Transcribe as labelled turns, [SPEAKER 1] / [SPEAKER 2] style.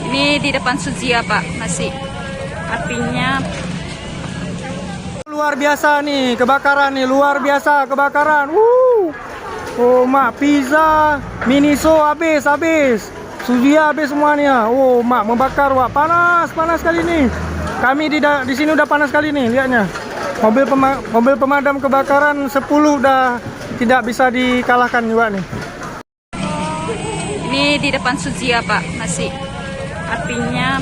[SPEAKER 1] Ini di depan Suzia, Pak, masih apinya.
[SPEAKER 2] Luar biasa nih kebakaran nih, luar biasa kebakaran. Oh mak, pizza, Miniso habis. Suzia habis semuanya. Oh mak, membakar wak, panas sekali nih. Kami di sini udah panas sekali nih, lihatnya. Mobil pemadam kebakaran 10 udah tidak bisa dikalahkan juga nih.
[SPEAKER 1] Ini di depan Suzia, Pak, masih apinya.